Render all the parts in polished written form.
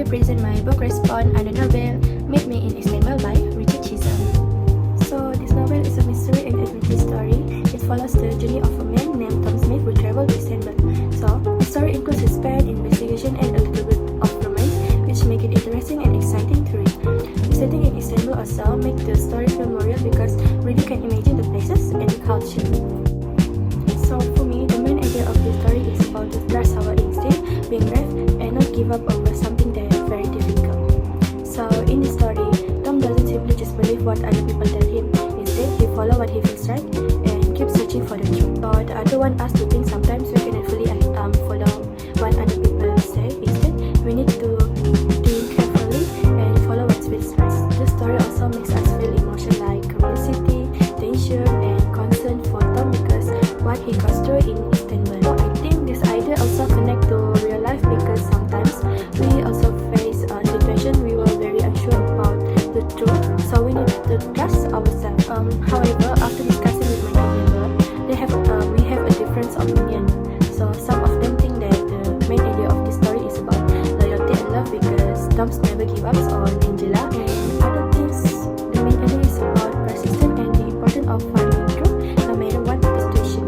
present my book response on the novel Meet Me in Istanbul by Richard Chisholm. So this novel is a mystery and adventure story. It follows the journey of a man named Tom Smith who traveled to Istanbul. So the story includes suspense, investigation, and a little bit of romance, which make it interesting and exciting to read. The setting in Istanbul also makes the story feel more real because reader can imagine the places and the culture. So for me, the main idea of the story is about the trust our instinct, being brave, and not give up over something that is very difficult. So in the story, Tom doesn't simply just believe what other people tell him. Instead, he follows what he feels right and keeps searching for the truth. So the other one us to think sometimes we cannot fully follow what other people say. Instead, we need to think carefully and follow what feels right. The story also makes us feel emotions like curiosity, tension, and concern for Tom because what he goes through in Istanbul. So I think this idea also connect to real life because sometimes we also face a situation we were very unsure about the truth, so we need to trust ourselves. However, after discussing with my neighbor, we have a different opinion. So some of them think that the main idea of this story is about loyalty and love because Tom never give up on Angela, and other things the main idea is about persistence and the importance of finding truth no matter what the situation.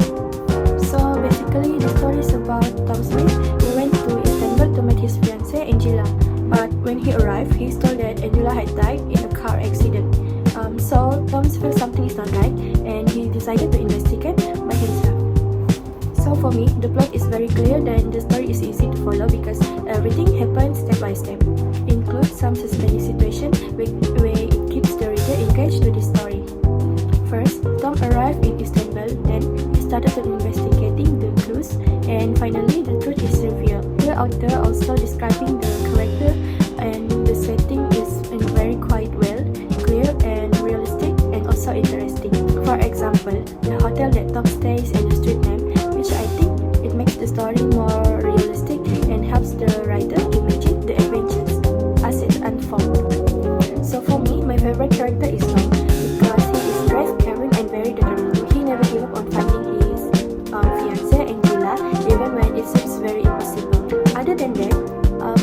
So basically, the story is about Tom Smith who went to Istanbul to meet his fiancée Angela. But when he arrived, he was told that Angela had died in a car accident. So Tom feels something is not right, and he decided to investigate by himself. So for me, the plot is very clear, then the story is easy to follow because everything happens step by step. Includes some suspenseful situation where it keeps the reader engaged to the story. First, Tom arrived in Istanbul, then he started to investigating the clues, and finally the truth is revealed. The author also describing the character and the setting is in very quite well, clear and realistic and also interesting. For example, the hotel that Tom stays and the street name, which I think it makes the story more realistic and helps the writer imagine the adventures as it unfolds. So for me, my favorite character is Tom because he is brave, caring and very determined. He never give up on finding his fiancée Angela even when it seems very impossible. Other than that,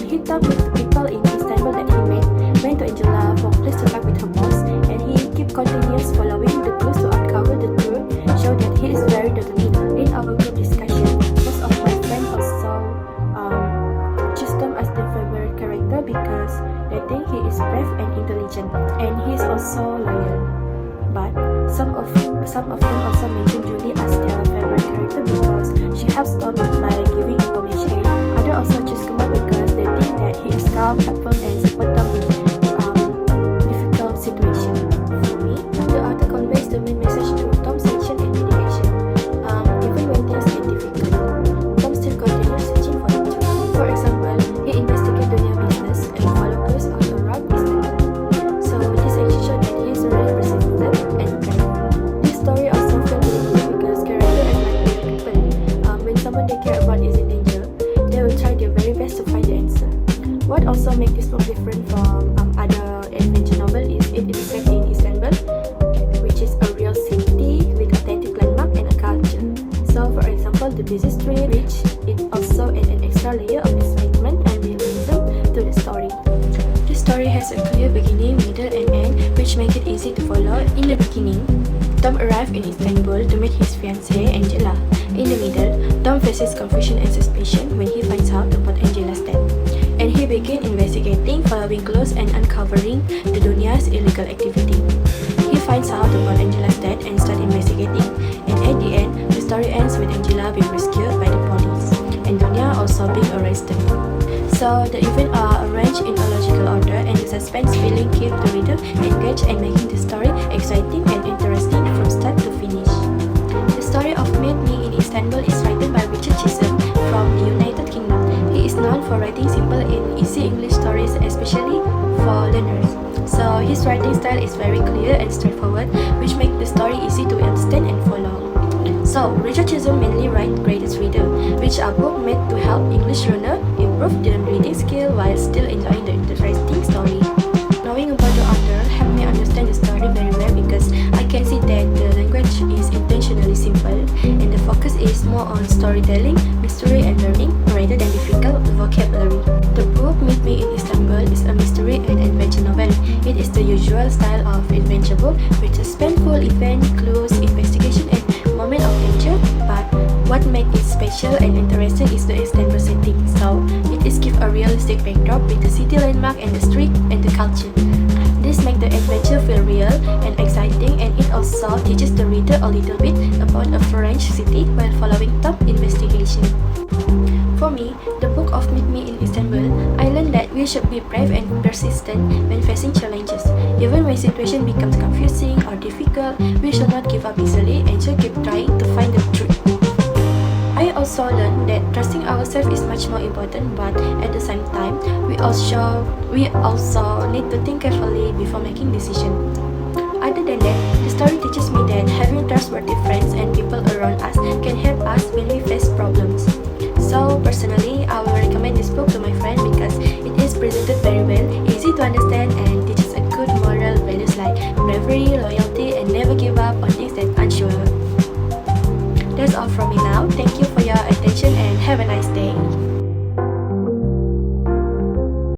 he talked with the people in Istanbul that he met, went to Angela for a place to talk with her boss, and he kept continuous following the clues to uncover the truth, show that he is very determined. In our group discussion, most of my friends also choose Tom as their favorite character because they think he is brave and intelligent, and he is also loyal. But some of them also mention Julie as their favorite character because she helps Tom by giving information. Others also choose Kumar because they think that he is calm, helpful, and support Tom in difficult situations. For me, the author conveys the main message through Tom's action and dedication. Even when things get difficult, Tom still continues searching for the truth. For example, he investigates the new business and follows clues all around Istanbul. So this action shows that he is really persistent and brave. This story also feels really good because character and like people, when someone they care about is in danger, they will try their very best to find the answer. What also makes this book different from other adventure novels is it is set in Istanbul, which is a real city with authentic landmark and a culture. So for example, the busy street, which it also adds an extra layer of excitement and realism to the story. The story has a clear beginning, middle and end, which make it easy to follow. In the beginning, Tom arrived in Istanbul to meet his fiancée Angela. In the middle, Tom faces confusion and suspicion when he finds out about Angela's death. And he begins investigating, following clues and uncovering the Dunia's illegal activity. He finds out about Angela's death and starts investigating. And at the end, the story ends with Angela being rescued by the police and Dunia also being arrested. So the events are arranged in a logical order, and the suspense feeling keeps the reader engaged and making the story exciting and interesting from start to finish. The story of Meet Me in Istanbul is written by Richard Chisholm from the United Kingdom. He is known for writing simple and easy English stories, especially for learners. So his writing style is very clear and straightforward, which makes the story easy to understand and follow. So Richard Chisholm mainly writes Greatest Reader, which are books made to help English learners improve their reading skill while still enjoying the interesting story. Knowing about the author helped me understand the story very well because I can see that the language is intentionally simple and the focus is more on storytelling, mystery and learning rather than difficult vocabulary. The book Meet Me in Istanbul special and interesting is the Istanbul setting, so it is give a realistic backdrop with the city landmark and the street and the culture. This makes the adventure feel real and exciting, and it also teaches the reader a little bit about a French city while following top investigation. For me, the book of Meet Me in Istanbul, I learned that we should be brave and persistent when facing challenges. Even when situation becomes confusing or difficult, we should not give up easily and should keep trying to find the truth. I also learned that trusting ourselves is much more important, but at the same time, we also need to think carefully before making decisions. Other than that, the story teaches me that having trustworthy friends and people around us can help us when we face problems. So personally, I will recommend this book to my friend because it is presented very well, easy to understand, and teaches a good moral values like bravery, loyalty, and never give up on things that unsure. That's all from me now. Thank you for your attention and have a nice day.